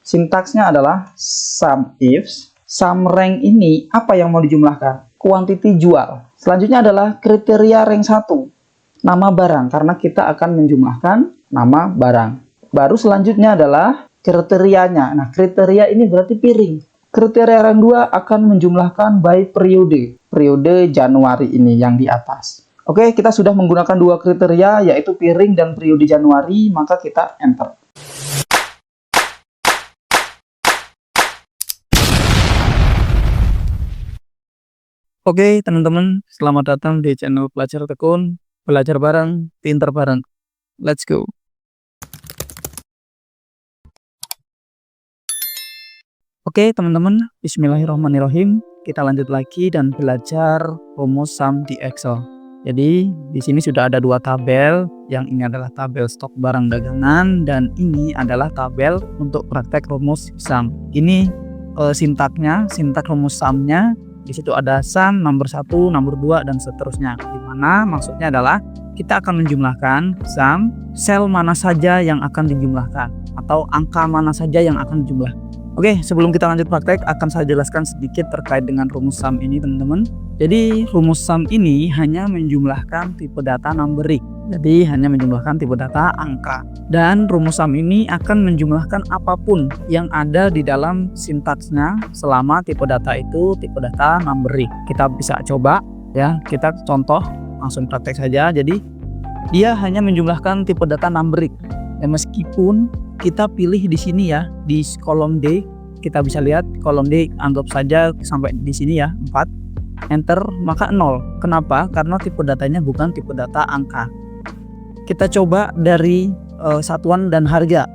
Sintaksnya adalah sum if. Sum rank ini apa yang mau dijumlahkan? Quantity jual. Selanjutnya adalah kriteria rank 1. Nama barang, karena kita akan menjumlahkan nama barang. Baru selanjutnya adalah kriterianya. Nah, kriteria ini berarti piring. Kriteria rank 2 akan menjumlahkan by periode. Periode Januari ini yang di atas. Oke, kita sudah menggunakan dua kriteria, yaitu piring dan periode Januari, maka kita enter. Oke, teman-teman, selamat datang di channel Pelajar Tekun. Belajar bareng, pinter bareng. Let's go. Oke, teman-teman, bismillahirrahmanirrahim. Kita lanjut lagi dan belajar rumus sum di Excel. Jadi, di sini sudah ada dua tabel. Yang ini adalah tabel stok barang dagangan dan ini adalah tabel untuk praktek rumus sum. Ini sintak rumus sumnya. Di situ ada sum, nomor 1, nomor 2, dan seterusnya. Dimana maksudnya adalah kita akan menjumlahkan sum, sel mana saja yang akan dijumlahkan, atau angka mana saja yang akan dijumlahkan. Oke, sebelum kita lanjut praktek, akan saya jelaskan sedikit terkait dengan rumus sum ini, teman-teman. Jadi, rumus sum ini hanya menjumlahkan tipe data numberic. Jadi, hanya menjumlahkan tipe data angka. Dan rumus sum ini akan menjumlahkan apapun yang ada di dalam sintaksnya selama tipe data itu tipe data numberic. Kita bisa coba, ya, kita contoh, langsung praktek saja. Jadi, dia hanya menjumlahkan tipe data numberic. Ya, meskipun kita pilih di sini ya, di kolom D, kita bisa lihat kolom D, anggap saja sampai di sini ya, 4, enter, maka 0. Kenapa? Karena tipe datanya bukan tipe data angka. Kita coba dari satuan dan harga.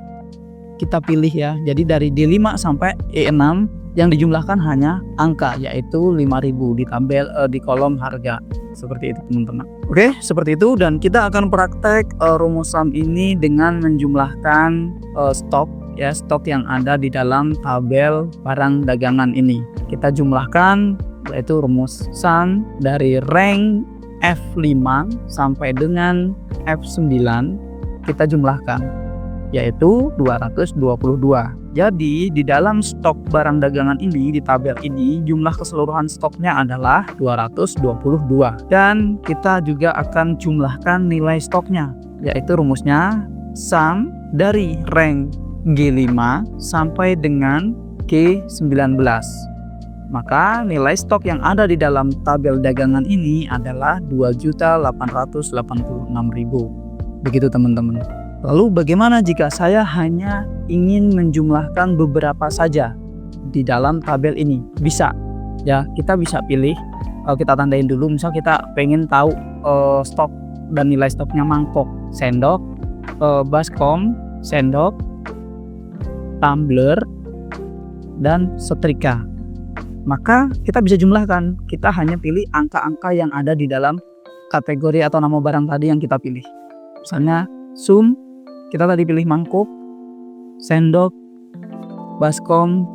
Kita pilih ya, jadi dari D5 sampai E6 yang dijumlahkan hanya angka, yaitu 5.000 di tabel di kolom harga. Seperti itu, teman-teman. Oke, seperti itu, dan kita akan praktek rumus sum ini dengan menjumlahkan stok ya, stok yang ada di dalam tabel barang dagangan ini. Kita jumlahkan, yaitu rumus sum dari rank F5 sampai dengan F9 kita jumlahkan, yaitu 222. Jadi di dalam stok barang dagangan ini, di tabel ini, jumlah keseluruhan stoknya adalah 222. Dan kita juga akan jumlahkan nilai stoknya, yaitu rumusnya sum dari rank G5 sampai dengan G19. Maka nilai stok yang ada di dalam tabel dagangan ini adalah 2.886.000. Begitu, teman-teman. Lalu bagaimana jika saya hanya ingin menjumlahkan beberapa saja di dalam tabel ini? Bisa. Ya, kita bisa pilih, kita tandain dulu, misal kita pengen tahu stok dan nilai stoknya mangkok, sendok, baskom, sendok, tumbler, dan setrika. Maka kita bisa jumlahkan, kita hanya pilih angka-angka yang ada di dalam kategori atau nama barang tadi yang kita pilih. Misalnya sum, kita tadi pilih mangkuk, sendok, baskom,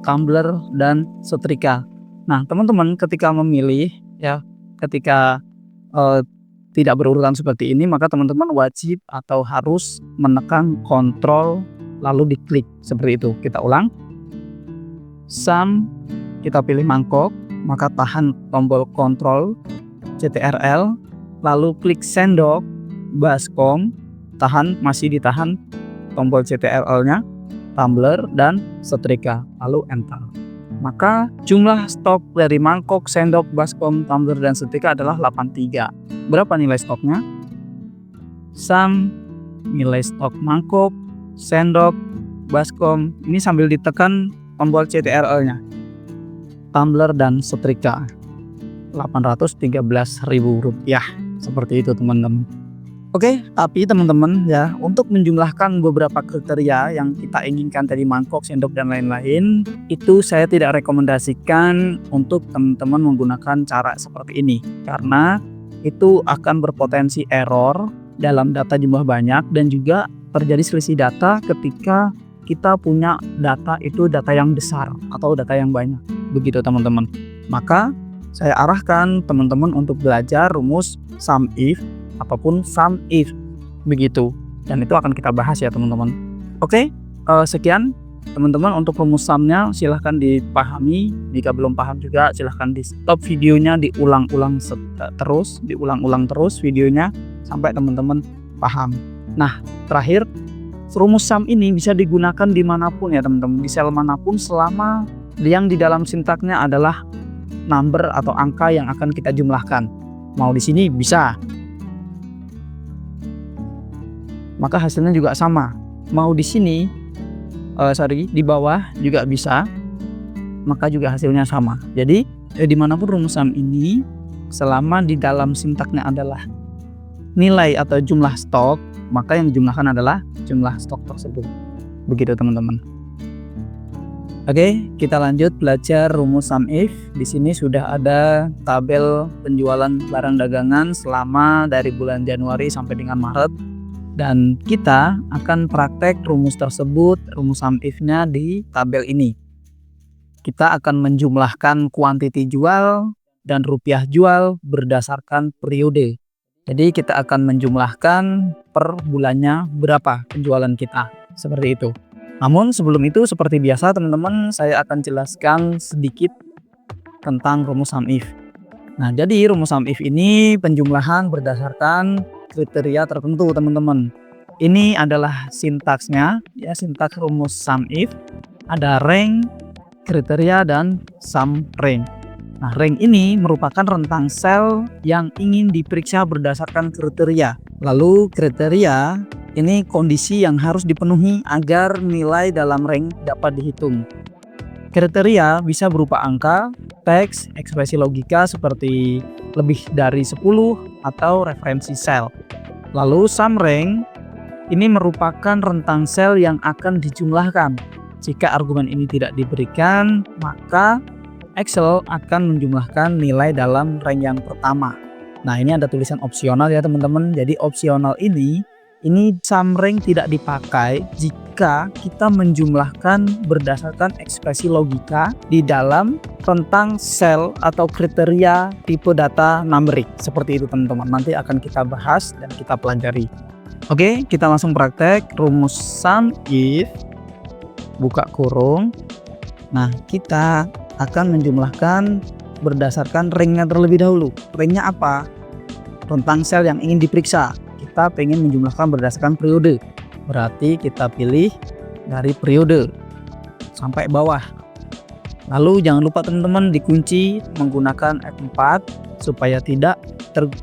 tumbler, dan setrika. Nah, teman-teman ketika memilih ya, ketika tidak berurutan seperti ini, maka teman-teman wajib atau harus menekan kontrol lalu diklik seperti itu. Kita ulang. Sum, kita pilih mangkok, maka tahan tombol kontrol CTRL, lalu klik sendok, baskom, masih ditahan tombol CTRL-nya, tumbler, dan setrika, lalu enter. Maka jumlah stok dari mangkok, sendok, baskom, tumbler, dan setrika adalah 83. Berapa nilai stoknya? Sum, nilai stok mangkok, sendok, baskom, ini sambil ditekan tombol CTRL-nya, tumbler, dan setrika, Rp813.000. Seperti itu, teman-teman. Oke, tapi teman-teman ya, untuk menjumlahkan beberapa kriteria yang kita inginkan tadi, mangkok, sendok, dan lain-lain, itu saya tidak rekomendasikan untuk teman-teman menggunakan cara seperti ini, karena itu akan berpotensi error dalam data jumlah banyak dan juga terjadi selisih data ketika kita punya data itu data yang besar atau data yang banyak. Begitu, teman-teman. Maka saya arahkan teman-teman untuk belajar rumus sum if ataupun sum if, begitu, dan itu akan kita bahas ya, teman-teman. Oke, sekian Teman-teman untuk rumus sumnya silahkan dipahami, jika belum paham juga silahkan di stop videonya, diulang-ulang terus videonya sampai teman-teman paham. Nah terakhir, rumus sum ini bisa digunakan dimanapun ya teman-teman, di sel manapun selama yang di dalam sintaknya adalah number atau angka yang akan kita jumlahkan. Mau di sini bisa, maka hasilnya juga sama. Mau di sini di bawah juga bisa, maka juga hasilnya sama. Jadi dimanapun rumus sum ini selama di dalam sintaknya adalah nilai atau jumlah stok, maka yang dijumlahkan adalah jumlah stok tersebut. Begitu teman-teman. Oke, kita lanjut belajar rumus sum if. Di sini sudah ada tabel penjualan barang dagangan selama dari bulan Januari sampai dengan Maret. Dan kita akan praktek rumus tersebut, rumus sum if-nya di tabel ini. Kita akan menjumlahkan kuantiti jual dan rupiah jual berdasarkan periode. Jadi kita akan menjumlahkan per bulannya berapa penjualan kita, seperti itu. Namun sebelum itu seperti biasa teman-teman, saya akan jelaskan sedikit tentang rumus sum if. Nah jadi rumus sum if ini penjumlahan berdasarkan kriteria tertentu teman-teman. Ini adalah sintaksnya ya, sintaks rumus sum if. Ada rank, kriteria, dan sum rank. Nah rank ini merupakan rentang sel yang ingin diperiksa berdasarkan kriteria. Lalu kriteria ini kondisi yang harus dipenuhi agar nilai dalam rank dapat dihitung. Kriteria bisa berupa angka, teks, ekspresi logika seperti lebih dari 10 atau referensi sel. Lalu sum rank ini merupakan rentang sel yang akan dijumlahkan. Jika argumen ini tidak diberikan, maka Excel akan menjumlahkan nilai dalam rank yang pertama. Nah ini ada tulisan opsional ya teman-teman. Jadi opsional ini sum rank tidak dipakai jika kita menjumlahkan berdasarkan ekspresi logika di dalam rentang sel atau kriteria tipe data numerik. Seperti itu teman-teman, nanti akan kita bahas dan kita pelajari. Oke, kita langsung praktek rumus sum if, buka kurung. Nah kita akan menjumlahkan berdasarkan ranknya terlebih dahulu. Ranknya apa? Rentang sel yang ingin diperiksa. Kita pengen menjumlahkan berdasarkan periode, berarti kita pilih dari periode sampai bawah. Lalu jangan lupa teman-teman dikunci menggunakan F4 supaya tidak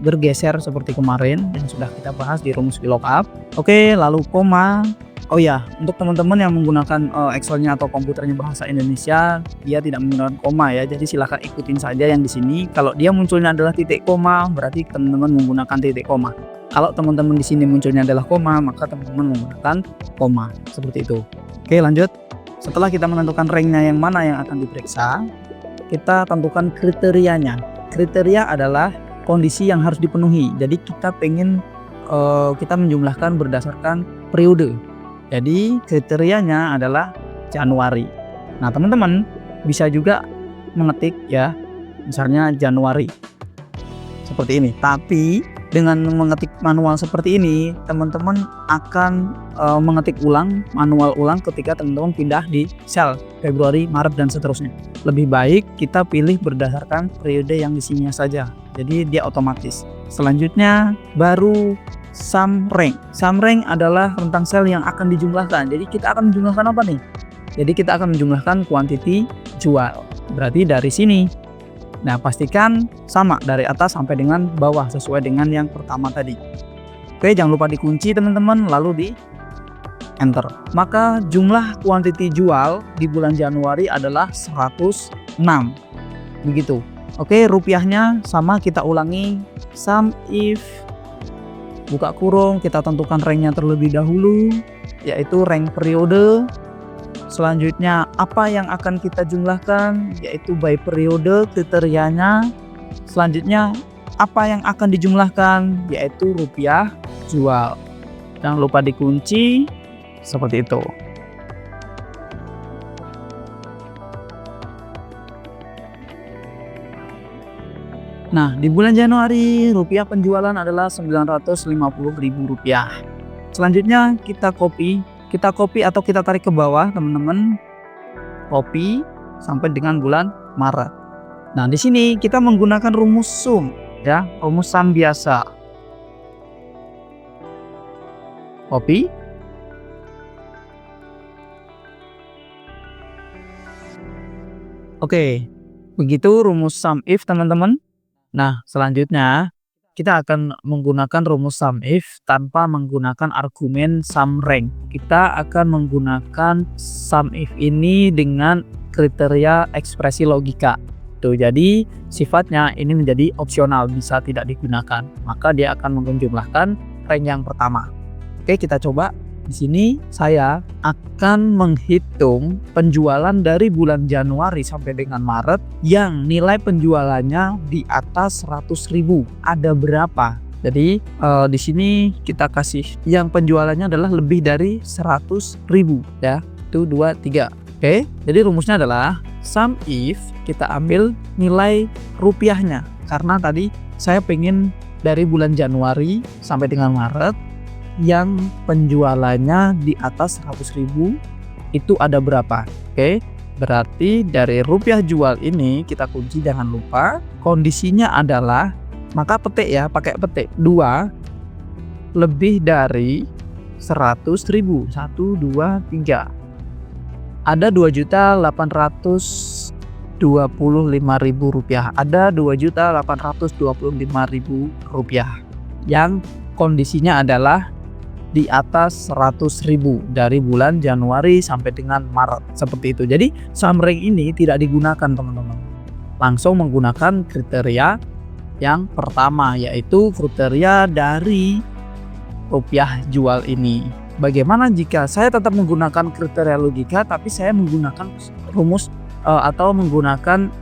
bergeser seperti kemarin yang sudah kita bahas di rumus VLOOKUP. Oke, lalu koma. Oh ya, untuk teman-teman yang menggunakan Excelnya atau komputernya bahasa Indonesia, dia tidak menggunakan koma ya. Jadi silahkan ikutin saja yang di sini. Kalau dia munculnya adalah titik koma, berarti teman-teman menggunakan titik koma. Kalau teman-teman di sini munculnya adalah koma, maka teman-teman menggunakan koma. Seperti itu. Oke, lanjut. Setelah kita menentukan ranknya yang mana yang akan diperiksa, kita tentukan kriterianya. Kriteria adalah kondisi yang harus dipenuhi. Jadi kita pengen kita menjumlahkan berdasarkan periode. Jadi kriterianya adalah Januari. Nah teman-teman bisa juga mengetik ya, misalnya Januari seperti ini. Tapi dengan mengetik manual seperti ini, teman-teman akan mengetik manual ulang ketika teman-teman pindah di sel Februari, Maret, dan seterusnya. Lebih baik kita pilih berdasarkan periode yang isinya saja. Jadi dia otomatis. Selanjutnya baru sum rank. Sum rank adalah rentang sel yang akan dijumlahkan. Jadi kita akan menjumlahkan apa nih? Jadi kita akan menjumlahkan kuantiti jual. Berarti dari sini. Nah pastikan sama dari atas sampai dengan bawah sesuai dengan yang pertama tadi. Oke, jangan lupa dikunci teman-teman, lalu di enter. Maka jumlah kuantiti jual di bulan Januari adalah 106. Begitu. Oke, rupiahnya sama, kita ulangi. Sum if, buka kurung, kita tentukan ranknya terlebih dahulu, yaitu rank periode. Selanjutnya apa yang akan kita jumlahkan, yaitu by periode kriterianya. Selanjutnya apa yang akan dijumlahkan, yaitu rupiah jual. Jangan lupa dikunci seperti itu. Nah di bulan Januari rupiah penjualan adalah Rp950.000. Selanjutnya kita copy Kita copy atau kita tarik ke bawah, teman-teman. Copy sampai dengan bulan Maret. Nah, di sini kita menggunakan rumus sum, ya, rumus sum biasa. Copy. Oke, begitu rumus sum if, teman-teman. Nah, selanjutnya kita akan menggunakan rumus sum if tanpa menggunakan argumen sum rank. Kita akan menggunakan sum if ini dengan kriteria ekspresi logika. Tuh, jadi sifatnya ini menjadi opsional, bisa tidak digunakan. Maka dia akan menjumlahkan rank yang pertama. Oke, kita coba. Di sini saya akan menghitung penjualan dari bulan Januari sampai dengan Maret yang nilai penjualannya di atas 100.000. Ada berapa? Jadi di sini kita kasih yang penjualannya adalah lebih dari 100.000, ya. 1, 2, 3. Oke, jadi rumusnya adalah sum if kita ambil nilai rupiahnya. Karena tadi saya pengen dari bulan Januari sampai dengan Maret yang penjualannya di atas 100.000 itu ada berapa. Oke, berarti dari rupiah jual ini kita kunci, jangan lupa kondisinya adalah, maka petik ya, pakai petik 2 lebih dari 100.000. 1, 2, 3. Ada 2.825.000 rupiah. Ada 2.825.000 rupiah yang kondisinya adalah di atas 100.000 dari bulan Januari sampai dengan Maret, seperti itu. Jadi sum rank ini tidak digunakan, teman-teman. Langsung menggunakan kriteria yang pertama, yaitu kriteria dari rupiah jual ini. Bagaimana jika saya tetap menggunakan kriteria logika tapi saya menggunakan rumus atau menggunakan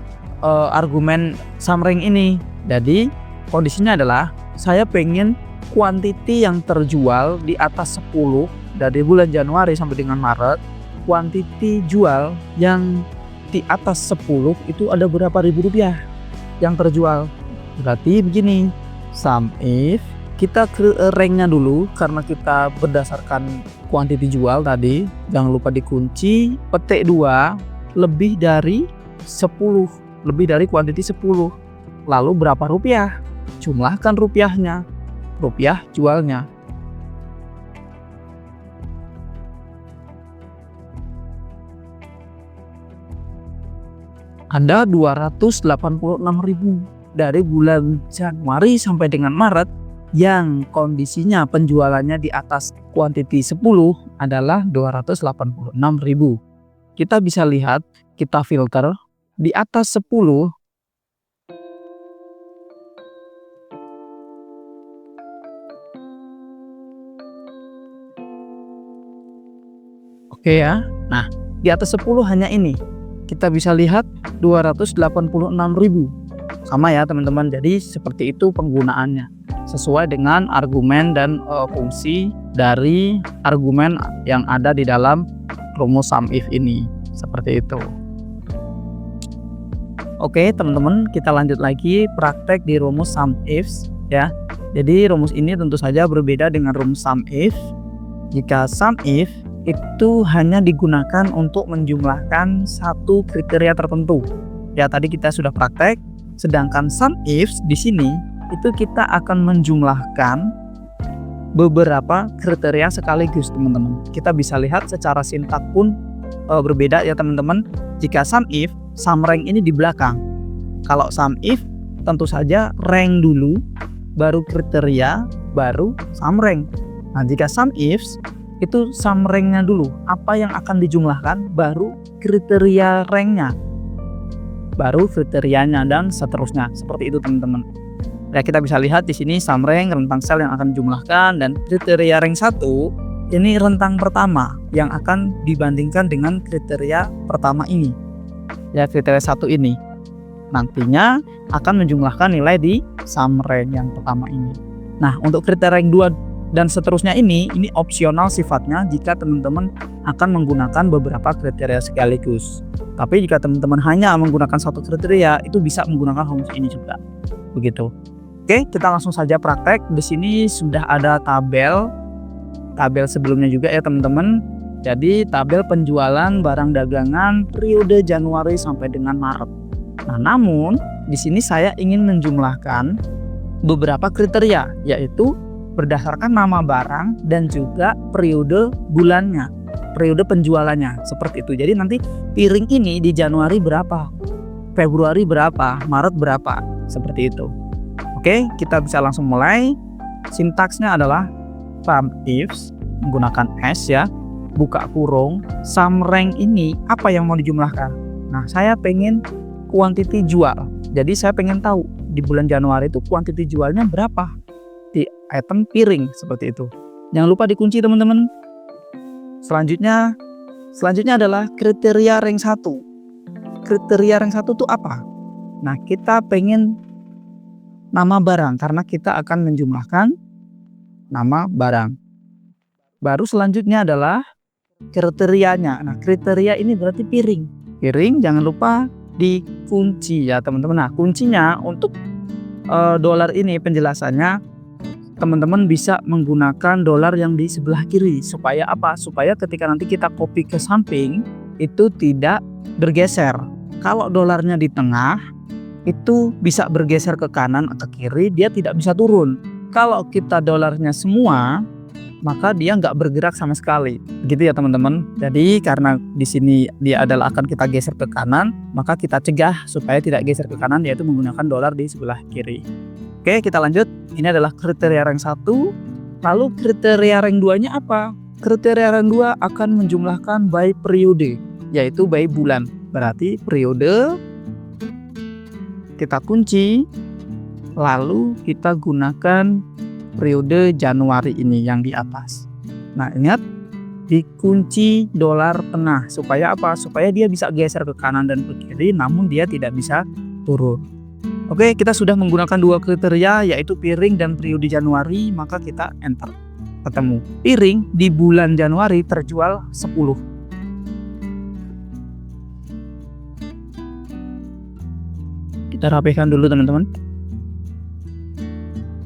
argumen sum rank ini? Jadi kondisinya adalah saya pengen kuantiti yang terjual di atas 10 dari bulan Januari sampai dengan Maret. Kuantiti jual yang di atas 10 itu ada berapa ribu rupiah yang terjual. Berarti begini, sum if kita ke ranknya dulu karena kita berdasarkan kuantiti jual tadi. Jangan lupa dikunci, petik 2 lebih dari 10, lebih dari kuantiti 10. Lalu berapa rupiah? Jumlahkan rupiahnya, rupiah jualnya. Ada 286.000 dari bulan Januari sampai dengan Maret yang kondisinya penjualannya di atas kuantiti 10 adalah 286.000. Kita bisa lihat, kita filter di atas 10 oke ya. Nah, di atas 10 hanya ini. Kita bisa lihat 286.000. Sama ya, teman-teman. Jadi seperti itu penggunaannya. Sesuai dengan argumen dan fungsi dari argumen yang ada di dalam rumus sum if ini. Seperti itu. Oke, teman-teman, kita lanjut lagi praktek di rumus sum if ya. Jadi rumus ini tentu saja berbeda dengan rumus sum if. Jika sum if itu hanya digunakan untuk menjumlahkan satu kriteria tertentu. Ya, tadi kita sudah praktek. Sedangkan sum if di sini itu kita akan menjumlahkan beberapa kriteria sekaligus, teman-teman. Kita bisa lihat secara sintak pun berbeda ya, teman-teman. Jika sum if, sum rank ini di belakang. Kalau sum if tentu saja rank dulu, baru kriteria, baru sum rank. Nah, jika sum if itu sum ranknya dulu, apa yang akan dijumlahkan, baru kriteria ranknya, baru kriterianya, dan seterusnya. Seperti itu, teman-teman. Ya, kita bisa lihat di sini sum rank, rentang sel yang akan dijumlahkan, dan kriteria rank 1 ini rentang pertama yang akan dibandingkan dengan kriteria pertama ini. Ya, kriteria 1 ini nantinya akan menjumlahkan nilai di sum rank yang pertama ini. Nah, untuk kriteria rank 2 dan seterusnya ini opsional sifatnya jika teman-teman akan menggunakan beberapa kriteria sekaligus. Tapi jika teman-teman hanya menggunakan satu kriteria, itu bisa menggunakan rumus ini juga. Begitu. Oke, kita langsung saja praktek. Di sini sudah ada tabel sebelumnya juga ya, teman-teman. Jadi tabel penjualan barang dagangan periode Januari sampai dengan Maret. Nah, namun di sini saya ingin menjumlahkan beberapa kriteria, yaitu berdasarkan nama barang dan juga periode bulannya, periode penjualannya, seperti itu. Jadi nanti piring ini di Januari berapa, Februari berapa, Maret berapa, seperti itu. Oke, kita bisa langsung mulai. Sintaksnya adalah sum ifs menggunakan S ya, buka kurung, sum rank ini apa yang mau dijumlahkan. Nah, saya pengen kuantiti jual. Jadi saya pengen tahu di bulan Januari itu kuantiti jualnya berapa di item piring, seperti itu. Jangan lupa dikunci teman-teman. Selanjutnya adalah kriteria rank 1. Kriteria rank 1 itu apa? Nah, kita pengen nama barang karena kita akan menjumlahkan nama barang. Baru selanjutnya adalah kriterianya. Nah, kriteria ini berarti piring. Piring jangan lupa dikunci ya teman-teman. Nah, kuncinya untuk dolar ini penjelasannya, teman-teman bisa menggunakan dolar yang di sebelah kiri. Supaya apa? Supaya ketika nanti kita copy ke samping itu tidak bergeser. Kalau dolarnya di tengah itu bisa bergeser ke kanan atau kiri, dia tidak bisa turun. Kalau kita dolarnya semua, maka dia nggak bergerak sama sekali, gitu ya teman-teman. Jadi karena di sini dia adalah akan kita geser ke kanan, maka kita cegah supaya tidak geser ke kanan, yaitu menggunakan dolar di sebelah kiri. Oke, kita lanjut. Ini adalah kriteria rank 1. Lalu kriteria rank 2-nya apa? Kriteria rank 2 akan menjumlahkan by periode, yaitu by bulan. Berarti periode kita kunci, lalu kita gunakan periode Januari ini yang di atas. Nah, ingat dikunci dolar tengah supaya apa? Supaya dia bisa geser ke kanan dan ke kiri, namun dia tidak bisa turun. Oke, kita sudah menggunakan dua kriteria, yaitu piring dan periode Januari, maka kita enter. Ketemu piring di bulan Januari terjual 10. Kita rapikan dulu teman-teman.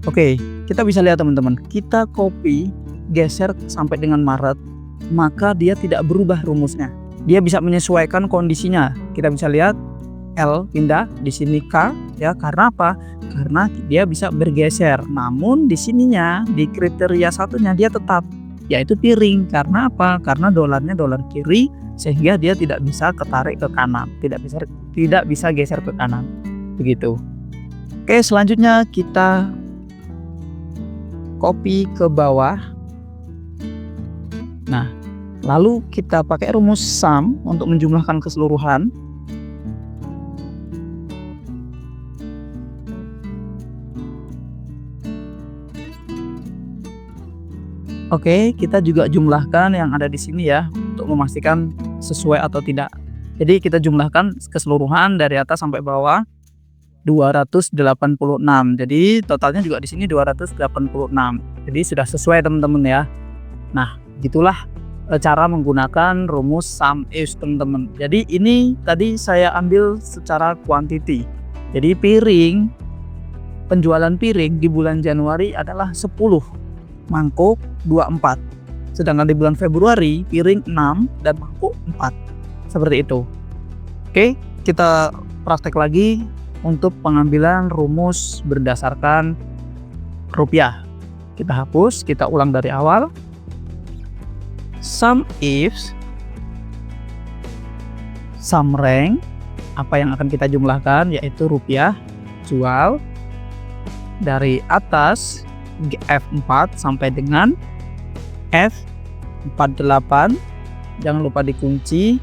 Oke, kita bisa lihat teman-teman, kita copy, geser sampai dengan Maret, maka dia tidak berubah rumusnya. Dia bisa menyesuaikan kondisinya. Kita bisa lihat L pindah, di sini K ya, karena apa? Karena dia bisa bergeser. Namun di sininya, di kriteria satunya dia tetap, yaitu piring. Karena apa? Karena dolarnya dolar kiri, sehingga dia tidak bisa ketarik ke kanan, tidak bisa geser ke kanan. Begitu. Oke, selanjutnya kita copy ke bawah. Nah, lalu kita pakai rumus sum untuk menjumlahkan keseluruhan. Oke, kita juga jumlahkan yang ada di sini ya, untuk memastikan sesuai atau tidak. Jadi kita jumlahkan keseluruhan dari atas sampai bawah 286. Jadi totalnya juga di sini 286. Jadi sudah sesuai teman-teman ya. Nah, gitulah cara menggunakan rumus sum ifs teman-teman. Jadi ini tadi saya ambil secara quantity. Jadi piring, penjualan piring di bulan Januari adalah 10 mangkuk 24. Sedangkan di bulan Februari piring 6 dan mangkuk 4. Seperti itu. Oke, kita praktek lagi untuk pengambilan rumus berdasarkan rupiah. Kita hapus, kita ulang dari awal. Sum ifs, sum rank, apa yang akan kita jumlahkan yaitu rupiah jual dari atas F4 sampai dengan F48. Jangan lupa dikunci.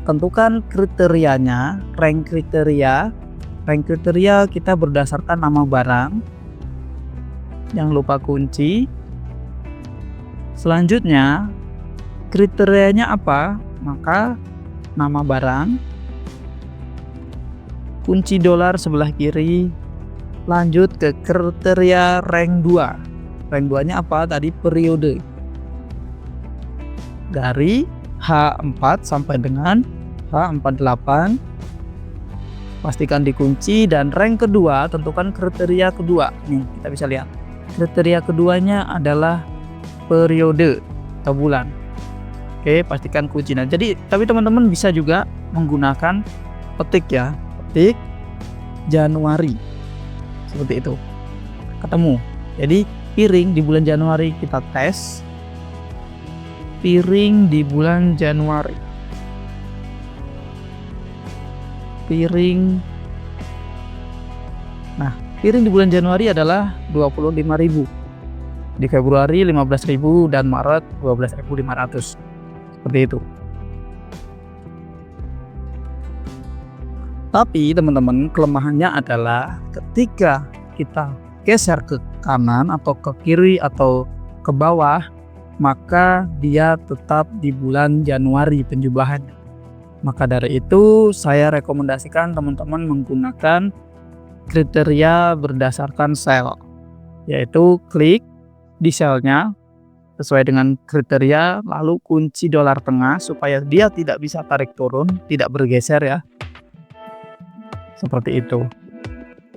Tentukan kriterianya, rank kriteria. Rank kriteria kita berdasarkan nama barang. Jangan lupa kunci. Selanjutnya, kriterianya apa? Maka nama barang, kunci dolar sebelah kiri. Lanjut ke kriteria rank 2. Rank 2-nya apa? Tadi periode. Dari H4 sampai dengan H48. Pastikan dikunci. Dan rank kedua, tentukan kriteria kedua. Nih, kita bisa lihat. Kriteria keduanya adalah periode atau bulan. Oke, pastikan kunci. Nah, jadi tapi teman-teman bisa juga menggunakan petik ya, petik Januari seperti itu, ketemu. Jadi piring di bulan Januari kita tes, piring di bulan Januari, piring. Nah, piring di bulan Januari adalah 25.000, di Februari 15.000, dan Maret 12.500, seperti itu. Tapi teman-teman, kelemahannya adalah ketika kita geser ke kanan atau ke kiri atau ke bawah, maka dia tetap di bulan Januari penjumlahannya. Maka dari itu saya rekomendasikan teman-teman menggunakan kriteria berdasarkan sel, yaitu klik di selnya sesuai dengan kriteria, lalu kunci dolar tengah supaya dia tidak bisa tarik turun, tidak bergeser ya. Seperti itu.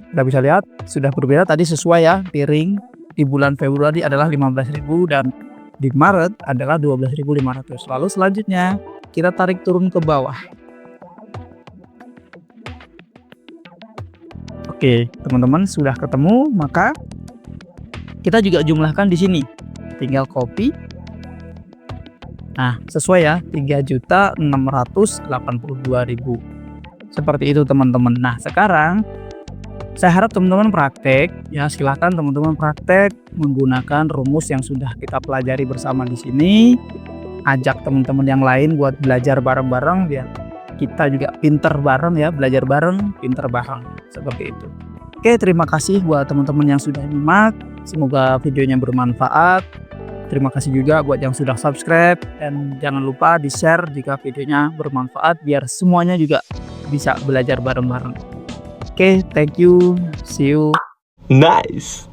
Kita bisa lihat sudah berbeda tadi sesuai ya, piring di bulan Februari adalah 15.000 dan di Maret adalah 12.500. Lalu selanjutnya kita tarik turun ke bawah. Oke, teman-teman sudah ketemu, maka kita juga jumlahkan di sini. Tinggal copy. Nah, sesuai ya, 3.682.000. Seperti itu teman-teman. Nah, sekarang saya harap teman-teman praktek ya, silahkan teman-teman praktek menggunakan rumus yang sudah kita pelajari bersama di sini. Ajak teman-teman yang lain buat belajar bareng-bareng biar kita juga pinter bareng ya, belajar bareng, pinter bareng, seperti itu. Oke, terima kasih buat teman-teman yang sudah nyimak. Semoga videonya bermanfaat. Terima kasih juga buat yang sudah subscribe, dan jangan lupa di-share jika videonya bermanfaat biar semuanya juga bisa belajar bareng-bareng. Oke, thank you. See you. Nice.